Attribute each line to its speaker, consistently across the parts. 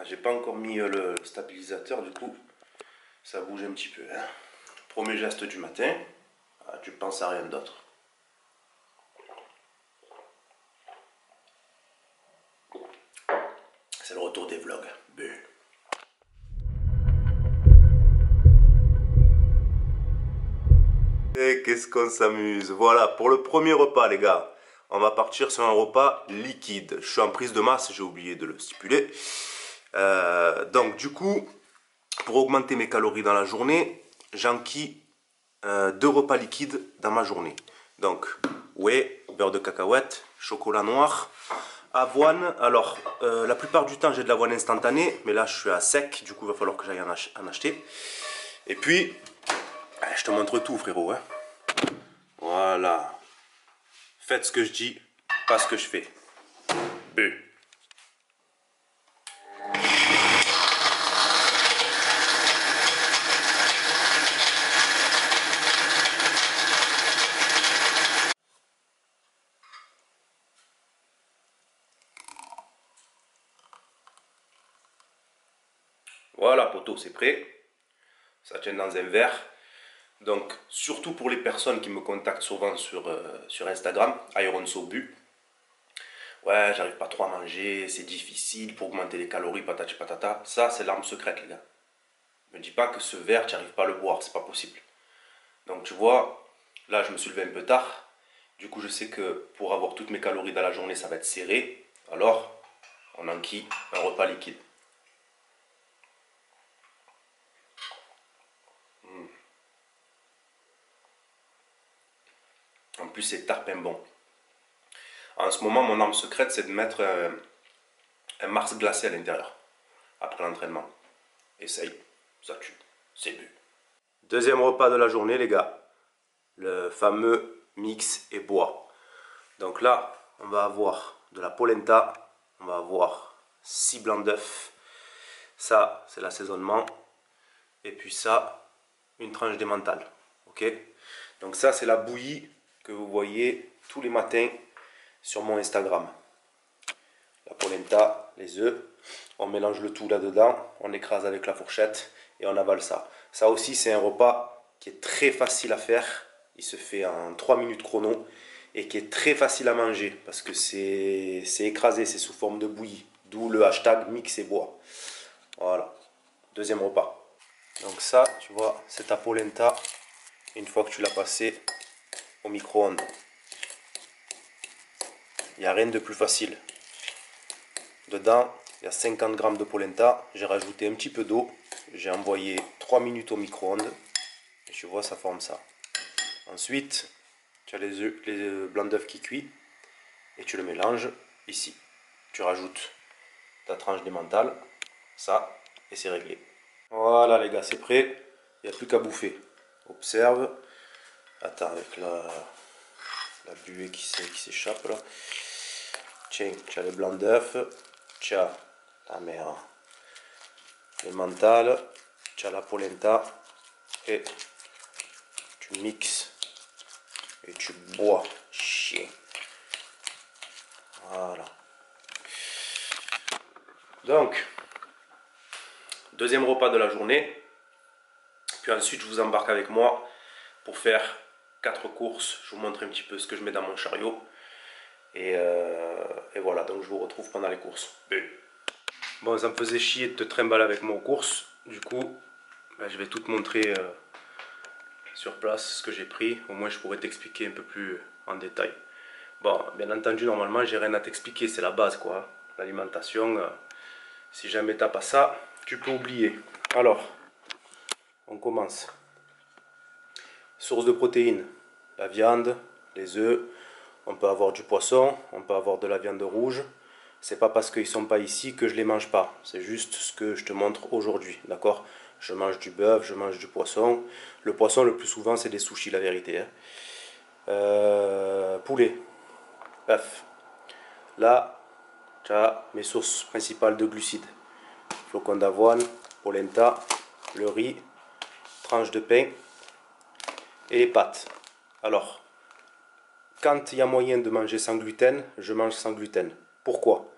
Speaker 1: J'ai pas encore mis le stabilisateur, du coup ça bouge un petit peu. Hein. Premier geste du matin, tu penses à rien d'autre. C'est le retour des vlogs. Et qu'est-ce qu'on s'amuse. Voilà, pour le premier repas les gars, on va partir sur un repas liquide. Je suis en prise de masse, j'ai oublié de le stipuler. Donc du coup, pour augmenter mes calories dans la journée, j'enquille 2 repas liquides dans ma journée. Donc, whey, beurre de cacahuète, chocolat noir, avoine. Alors, la plupart du temps, j'ai de l'avoine instantanée, mais là, je suis à sec, du coup, il va falloir que j'aille en acheter. Et puis, je te montre tout, frérot. Hein. Voilà. Faites ce que je dis, pas ce que je fais. Bu. Voilà, poteau, c'est prêt. Ça tient dans un verre. Donc, surtout pour les personnes qui me contactent souvent sur Instagram, IronSoBu. Ouais, j'arrive pas trop à manger, c'est difficile pour augmenter les calories, patati patata. Ça, c'est l'arme secrète, les gars. Me dis pas que ce verre, tu n'arrives pas à le boire, c'est pas possible. Donc, tu vois, là, je me suis levé un peu tard. Du coup, je sais que pour avoir toutes mes calories dans la journée, ça va être serré. Alors, on enquille un repas liquide. En plus, c'est tarpin bon. En ce moment, mon arme secrète, c'est de mettre un Mars glacé à l'intérieur. Après l'entraînement. Essaye, ça tue. C'est bu. Deuxième repas de la journée, les gars. Le fameux mix et bois. Donc là, on va avoir de la polenta. On va avoir 6 blancs d'œufs. Ça, c'est l'assaisonnement. Et puis ça, une tranche d'emmental. Ok? Donc ça, c'est la bouillie que vous voyez tous les matins sur mon Instagram. La polenta, les œufs, on mélange le tout là-dedans, on écrase avec la fourchette et on avale ça. Ça aussi, c'est un repas qui est très facile à faire. Il se fait en 3 minutes chrono et qui est très facile à manger parce que c'est écrasé, c'est sous forme de bouillie. D'où le hashtag mix et bois. Voilà, deuxième repas. Donc ça, tu vois, c'est ta polenta une fois que tu l'as passé au micro-ondes. Il n'y a rien de plus facile. Dedans, il y a 50 g de polenta. J'ai rajouté un petit peu d'eau. J'ai envoyé 3 minutes au micro-ondes. Et tu vois, ça forme ça. Ensuite, tu as les blancs d'œufs qui cuisent. Et tu le mélanges ici. Tu rajoutes ta tranche d'emmental. Ça, et c'est réglé. Voilà les gars, c'est prêt. Il n'y a plus qu'à bouffer. Observe. Attends, avec la buée qui s'échappe là. Tiens, tu as les blancs d'œufs. Tu as ta mère. Le mental. Tu as la polenta. Et tu mixes. Et tu bois. Chien. Voilà. Donc, deuxième repas de la journée. Puis ensuite, je vous embarque avec moi pour faire 4 courses. Je vous montre un petit peu ce que je mets dans mon chariot. Et voilà, donc je vous retrouve pendant les courses. Bon, ça me faisait chier de te trimballer avec moi aux courses. Du coup, je vais tout te montrer sur place ce que j'ai pris. Au moins, je pourrais t'expliquer un peu plus en détail. Bon, bien entendu, normalement, j'ai rien à t'expliquer. C'est la base, quoi. L'alimentation, si jamais t'as pas ça, tu peux oublier. Alors, on commence. Source de protéines, la viande, les œufs. On peut avoir du poisson, on peut avoir de la viande rouge. C'est pas parce qu'ils sont pas ici que je les mange pas. C'est juste ce que je te montre aujourd'hui, d'accord? Je mange du bœuf, je mange du poisson. Le poisson, le plus souvent, c'est des sushis, la vérité. Hein. Poulet, œuf. Là, tu as mes sources principales de glucides. Flocons d'avoine, polenta, le riz, tranches de pain et les pâtes. Alors, quand il y a moyen de manger sans gluten, je mange sans gluten. Pourquoi?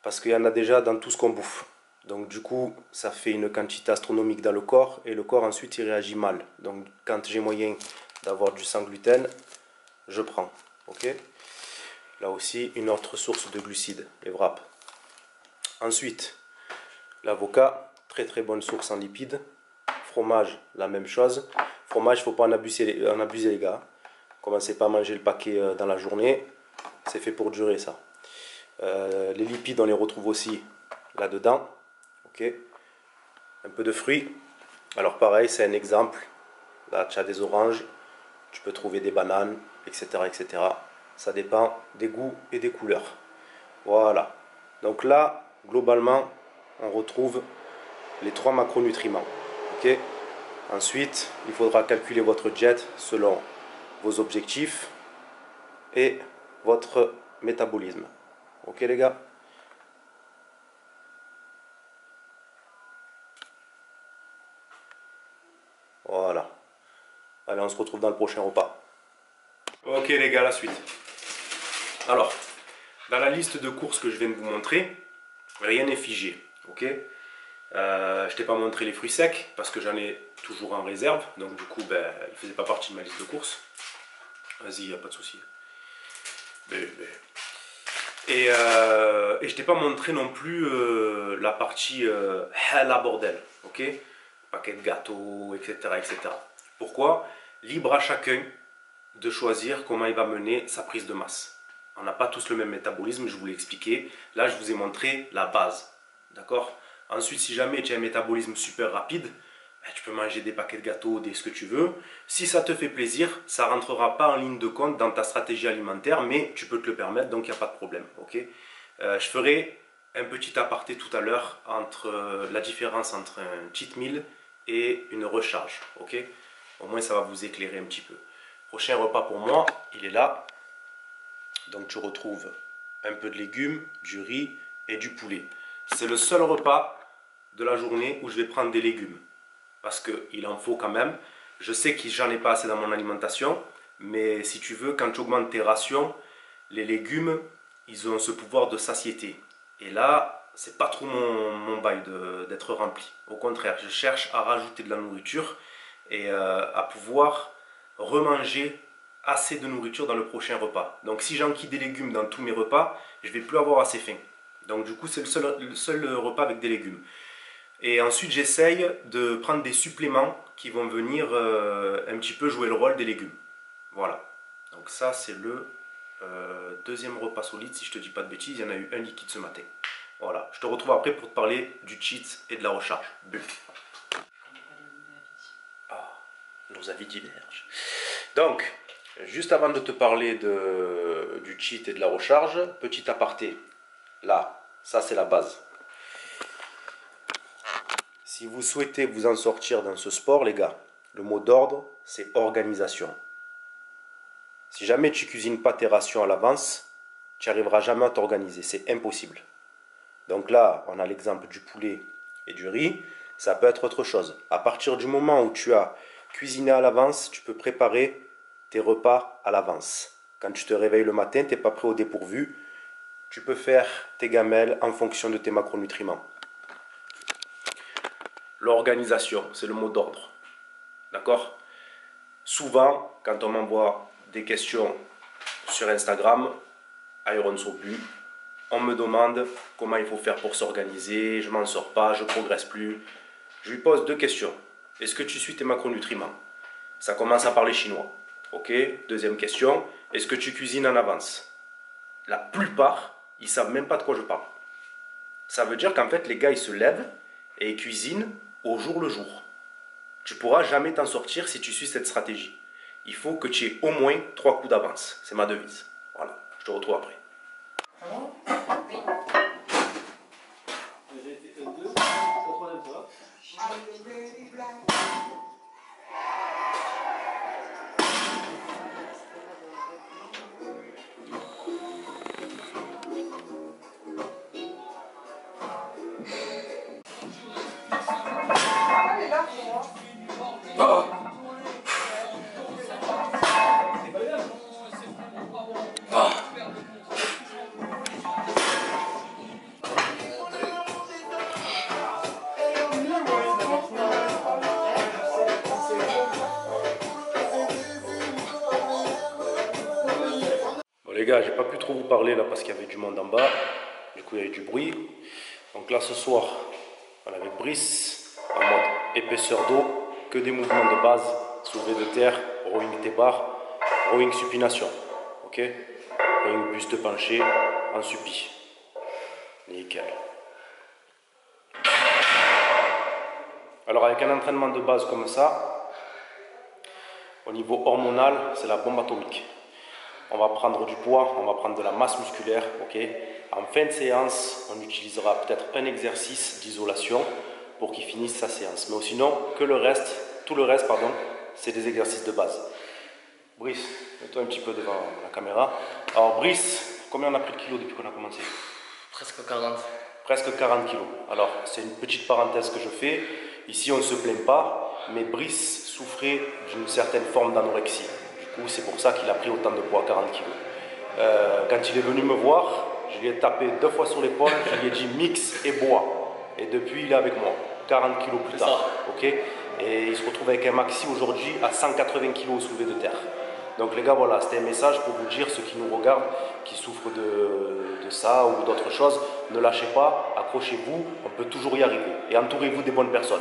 Speaker 1: Parce qu'il y en a déjà dans tout ce qu'on bouffe. Donc du coup, ça fait une quantité astronomique dans le corps et le corps ensuite il réagit mal. Donc quand j'ai moyen d'avoir du sans gluten, je prends. Ok. Là aussi, une autre source de glucides, les wraps. Ensuite, l'avocat, très très bonne source en lipides. Fromage, la même chose. Fromage, il ne faut pas en abuser les gars. Commencez pas à manger le paquet dans la journée. C'est fait pour durer ça. Les lipides, on les retrouve aussi là-dedans. Ok. Un peu de fruits. Alors pareil, c'est un exemple. Là, tu as des oranges. Tu peux trouver des bananes, etc., etc. Ça dépend des goûts et des couleurs. Voilà. Donc là, globalement, on retrouve les 3 macronutriments. Ok. Ensuite, il faudra calculer votre diète selon vos objectifs et votre métabolisme. Ok les gars? Voilà. Allez, on se retrouve dans le prochain repas. Ok les gars, la suite. Alors, dans la liste de courses que je viens de vous montrer, rien n'est figé. Ok. Je t'ai pas montré les fruits secs parce que j'en ai toujours en réserve. Donc du coup, ben, ils ne faisaient pas partie de ma liste de courses. Vas-y, y a pas de souci. Et je t'ai pas montré non plus la partie la bordel, ok? Paquet de gâteaux, etc., etc. Pourquoi? Libre à chacun de choisir comment il va mener sa prise de masse. On n'a pas tous le même métabolisme, je vous l'ai expliqué. Là, je vous ai montré la base, d'accord? Ensuite, si jamais tu as un métabolisme super rapide, tu peux manger des paquets de gâteaux, ce que tu veux. Si ça te fait plaisir, ça ne rentrera pas en ligne de compte dans ta stratégie alimentaire, mais tu peux te le permettre, donc il n'y a pas de problème. Okay. Je ferai un petit aparté tout à l'heure entre la différence entre un cheat meal et une recharge. Okay. Au moins, ça va vous éclairer un petit peu. Prochain repas pour moi, il est là. Donc tu retrouves un peu de légumes, du riz et du poulet. C'est le seul repas de la journée où je vais prendre des légumes. Parce qu'il en faut quand même. Je sais que j'en ai pas assez dans mon alimentation, mais si tu veux, quand tu augmentes tes rations, les légumes, ils ont ce pouvoir de satiété. Et là, c'est pas trop mon bail d'être rempli. Au contraire, je cherche à rajouter de la nourriture et à pouvoir remanger assez de nourriture dans le prochain repas. Donc si j'enquille des légumes dans tous mes repas, je vais plus avoir assez faim. Donc du coup, c'est le seul repas avec des légumes. Et ensuite, j'essaye de prendre des suppléments qui vont venir un petit peu jouer le rôle des légumes. Voilà. Donc ça, c'est le deuxième repas solide, si je te dis pas de bêtises. Il y en a eu un liquide ce matin. Voilà. Je te retrouve après pour te parler du cheat et de la recharge. Buff. Ah, nos avis divergent. Donc, juste avant de te parler du cheat et de la recharge, petit aparté. Là, ça c'est la base. Si vous souhaitez vous en sortir dans ce sport, les gars, le mot d'ordre, c'est organisation. Si jamais tu cuisines pas tes rations à l'avance, tu n'arriveras jamais à t'organiser. C'est impossible. Donc là, on a l'exemple du poulet et du riz. Ça peut être autre chose. À partir du moment où tu as cuisiné à l'avance, tu peux préparer tes repas à l'avance. Quand tu te réveilles le matin, tu n'es pas prêt au dépourvu. Tu peux faire tes gamelles en fonction de tes macronutriments. L'organisation, c'est le mot d'ordre. D'accord? Souvent, quand on m'envoie des questions sur Instagram, Iron Sopu, on me demande comment il faut faire pour s'organiser, je m'en sors pas, je progresse plus. Je lui pose 2 questions. Est-ce que tu suis tes macronutriments? Ça commence à parler chinois. Ok? Deuxième question, est-ce que tu cuisines en avance? La plupart, ils savent même pas de quoi je parle. Ça veut dire qu'en fait, les gars, ils se lèvent et ils cuisinent au jour le jour. Tu ne pourras jamais t'en sortir si tu suis cette stratégie. Il faut que tu aies au moins 3 coups d'avance. C'est ma devise. Voilà, je te retrouve après.
Speaker 2: gars, j'ai pas pu trop vous parler là parce qu'il y avait du monde en bas. Du coup, il y avait du bruit. Donc là, ce soir, on est avec Brice, en mode épaisseur d'eau, que des mouvements de base, soulevé de terre, rowing T-bar, rowing supination. Ok? Rowing buste penché en suppi. Nickel. Alors avec un entraînement de base comme ça, au niveau hormonal, c'est la bombe atomique. On va prendre du poids, on va prendre de la masse musculaire, ok. En fin de séance, on utilisera peut-être un exercice d'isolation pour qu'il finisse sa séance. Mais sinon, tout le reste, c'est des exercices de base. Brice, mets-toi un petit peu devant la caméra. Alors Brice, combien on a pris de kilos depuis qu'on a commencé?
Speaker 3: Presque 40.
Speaker 2: Presque 40 kilos. Alors, c'est une petite parenthèse que je fais. Ici, on ne se plaint pas, mais Brice souffrait d'une certaine forme d'anorexie. Du coup, c'est pour ça qu'il a pris autant de poids, 40 kilos. Quand il est venu me voir, je lui ai tapé 2 fois sur l'épaule, je lui ai dit mix et bois. Et depuis, il est avec moi, 40 kilos plus tard. Ok. Et il se retrouve avec un maxi aujourd'hui à 180 kilos soulevé de terre. Donc les gars, voilà, c'était un message pour vous dire, ceux qui nous regardent, qui souffrent de ça ou d'autres choses, ne lâchez pas, accrochez-vous, on peut toujours y arriver. Et entourez-vous des bonnes personnes.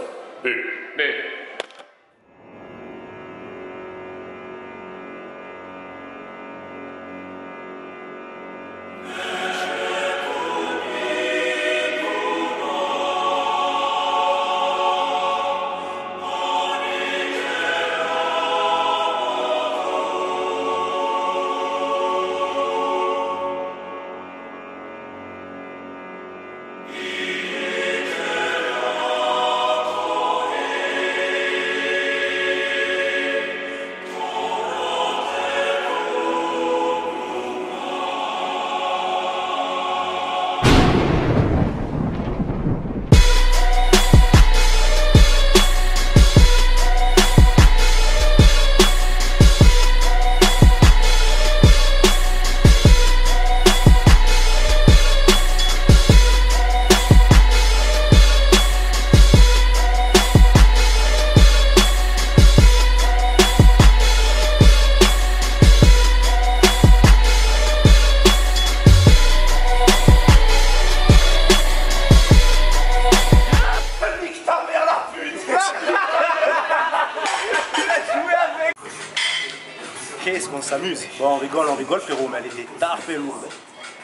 Speaker 2: Qu'est-ce qu'on s'amuse. Bon, on rigole frérot, mais elle était tapée lourde.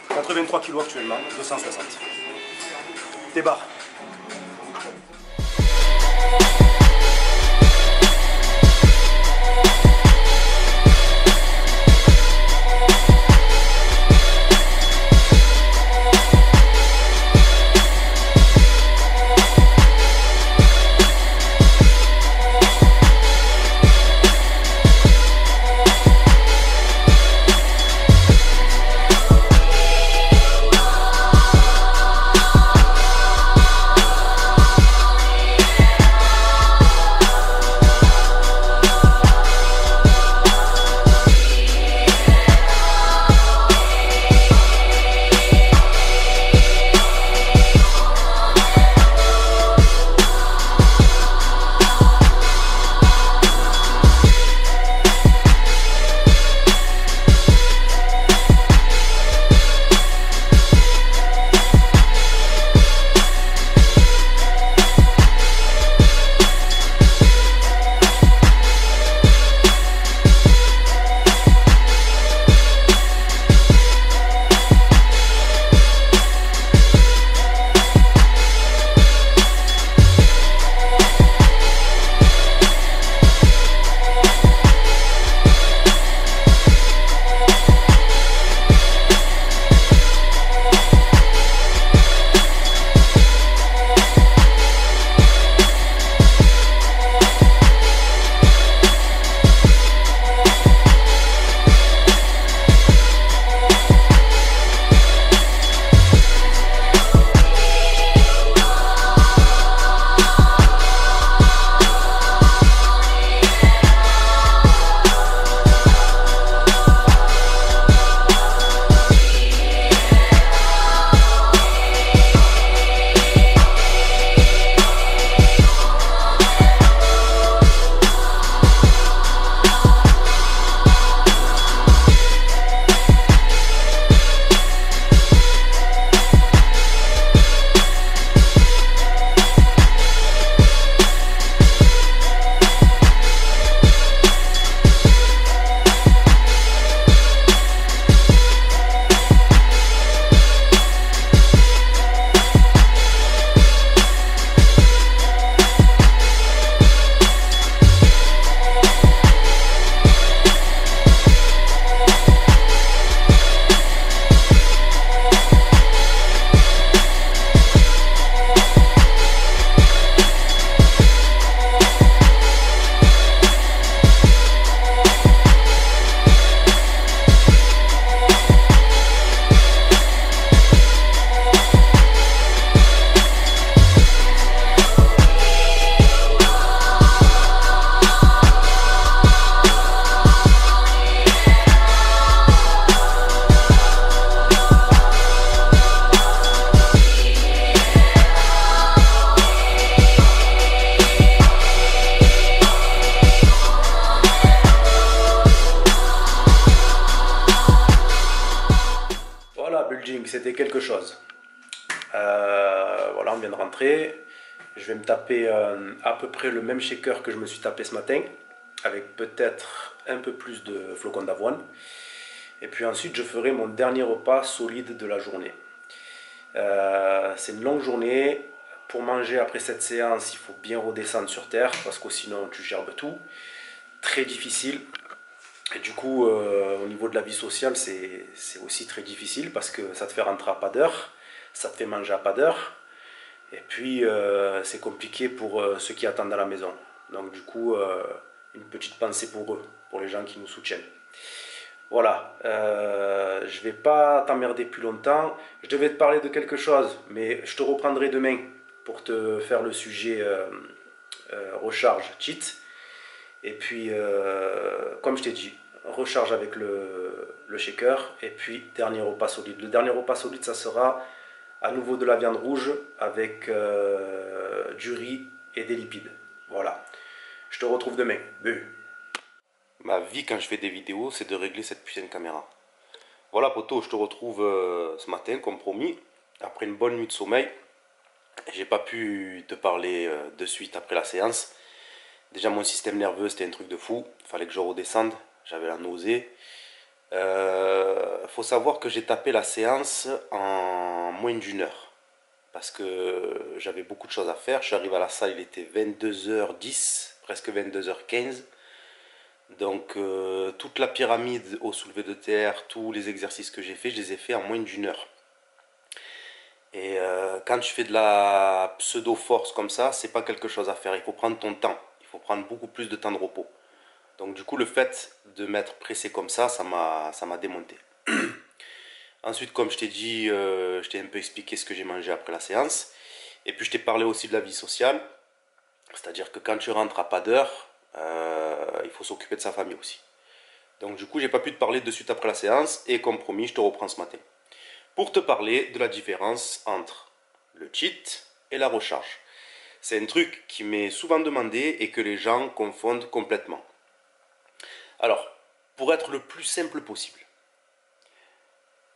Speaker 2: 83 kg actuellement, 260. T-bar. de rentrer. Je vais me taper à peu près le même shaker que je me suis tapé ce matin, avec peut-être un peu plus de flocons d'avoine. Et puis ensuite, je ferai mon dernier repas solide de la journée. C'est une longue journée. Pour manger après cette séance, il faut bien redescendre sur terre, parce que sinon tu gerbes tout. Très difficile. Et du coup, au niveau de la vie sociale, c'est aussi très difficile, parce que ça te fait rentrer à pas d'heure, ça te fait manger à pas d'heure. Et puis, c'est compliqué pour ceux qui attendent à la maison. Donc du coup, une petite pensée pour eux, pour les gens qui nous soutiennent. Voilà, je vais pas t'emmerder plus longtemps. Je devais te parler de quelque chose, mais je te reprendrai demain pour te faire le sujet recharge cheat. Et puis, comme je t'ai dit, recharge avec le shaker. Et puis, dernier repas solide. Le dernier repas solide, ça sera à nouveau de la viande rouge avec du riz et des lipides. Voilà. Je te retrouve demain. Bu.
Speaker 1: Ma vie quand je fais des vidéos, c'est de régler cette putain de caméra. Voilà poto, je te retrouve ce matin comme promis, après une bonne nuit de sommeil. J'ai pas pu te parler de suite après la séance. Déjà mon système nerveux c'était un truc de fou, fallait que je redescende, j'avais la nausée. Faut savoir que j'ai tapé la séance en moins d'une heure. Parce que j'avais beaucoup de choses à faire. Je suis arrivé à la salle, il était 22h10, presque 22h15. Donc toute la pyramide au soulevé de terre, tous les exercices que j'ai fait, je les ai fait en moins d'une heure. Et quand tu fais de la pseudo-force comme ça, c'est pas quelque chose à faire. Il faut prendre ton temps. Il faut prendre beaucoup plus de temps de repos. Donc du coup, le fait de m'être pressé comme ça m'a démonté. Ensuite, comme je t'ai dit, je t'ai un peu expliqué ce que j'ai mangé après la séance. Et puis je t'ai parlé aussi de la vie sociale. C'est-à-dire que quand tu rentres à pas d'heure, il faut s'occuper de sa famille aussi. Donc du coup, j'ai pas pu te parler de suite après la séance. Et comme promis, je te reprends ce matin. Pour te parler de la différence entre le cheat et la recharge. C'est un truc qui m'est souvent demandé et que les gens confondent complètement. Alors, pour être le plus simple possible,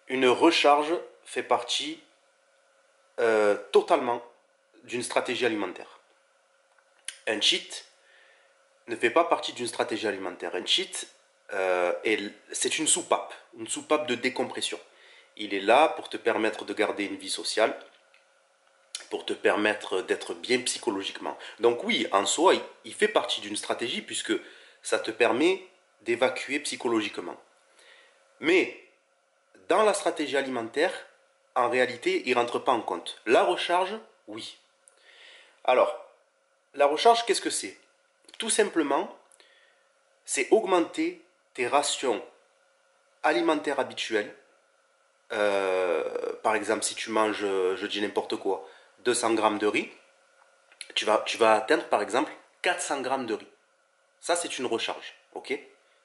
Speaker 1: une recharge fait partie totalement d'une stratégie alimentaire. Un cheat ne fait pas partie d'une stratégie alimentaire. Un cheat, c'est une soupape de décompression. Il est là pour te permettre de garder une vie sociale, pour te permettre d'être bien psychologiquement. Donc oui, en soi, il fait partie d'une stratégie puisque ça te permet d'évacuer psychologiquement. Mais dans la stratégie alimentaire, en réalité, il ne rentre pas en compte. La recharge, oui. Alors, la recharge, qu'est-ce que c'est? Tout simplement, c'est augmenter tes rations alimentaires habituelles. Par exemple, si tu manges, je dis n'importe quoi, 200 grammes de riz, tu vas atteindre par exemple 400 grammes de riz. Ça, c'est une recharge, ok?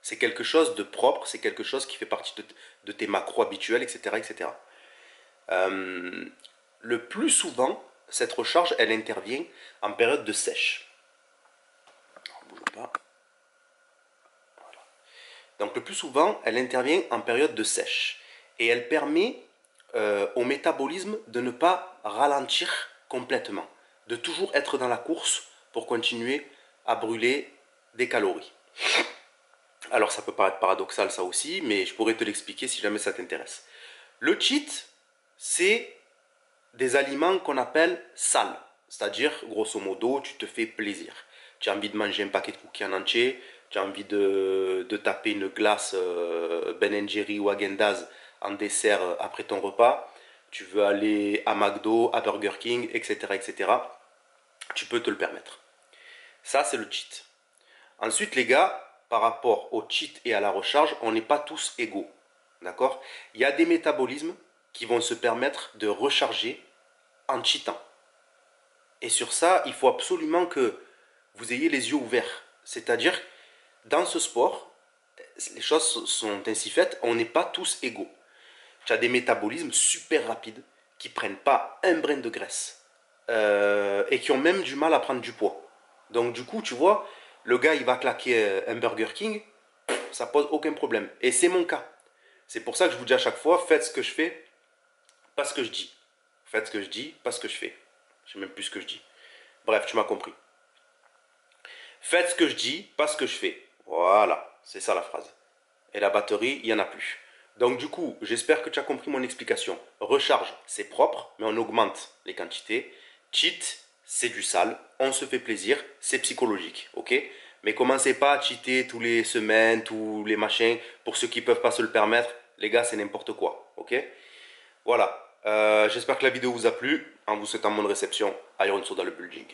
Speaker 1: C'est quelque chose de propre, c'est quelque chose qui fait partie de tes macros habituels, etc. etc. Le plus souvent, cette recharge, elle intervient en période de sèche. On bouge pas. Voilà. Donc le plus souvent, elle intervient en période de sèche. Et elle permet au métabolisme de ne pas ralentir complètement, de toujours être dans la course pour continuer à brûler des calories. Alors ça peut paraître paradoxal ça aussi, mais je pourrais te l'expliquer si jamais ça t'intéresse. Le cheat, c'est des aliments qu'on appelle sales, c'est-à-dire grosso modo tu te fais plaisir. Tu as envie de manger un paquet de cookies en entier, tu as envie de taper une glace Ben & Jerry ou Häagen-Dazs en dessert après ton repas, tu veux aller à McDo, à Burger King, etc., etc. Tu peux te le permettre. Ça, c'est le cheat. Ensuite, les gars, par rapport au cheat et à la recharge, on n'est pas tous égaux. D'accord? Il y a des métabolismes qui vont se permettre de recharger en cheatant. Et sur ça, il faut absolument que vous ayez les yeux ouverts. C'est-à-dire, dans ce sport, les choses sont ainsi faites, on n'est pas tous égaux. Tu as des métabolismes super rapides qui ne prennent pas un brin de graisse et qui ont même du mal à prendre du poids. Donc du coup, tu vois, le gars, il va claquer un Burger King, ça pose aucun problème. Et c'est mon cas. C'est pour ça que je vous dis à chaque fois, faites ce que je fais, pas ce que je dis. Faites ce que je dis, pas ce que je fais.
Speaker 2: Je sais même plus ce que je dis. Bref, tu m'as compris. Faites ce que je dis, pas ce que je fais. Voilà, c'est ça la phrase. Et la batterie, il n'y en a plus. Donc du coup, j'espère que tu as compris mon explication. Recharge, c'est propre, mais on augmente les quantités. Cheat, c'est du sale, on se fait plaisir, c'est psychologique, ok? Mais commencez pas à cheater tous les semaines, tous les machins, pour ceux qui ne peuvent pas se le permettre. Les gars, c'est n'importe quoi, ok? Voilà, j'espère que la vidéo vous a plu. En vous souhaitant bonne réception, Iron Soda le building.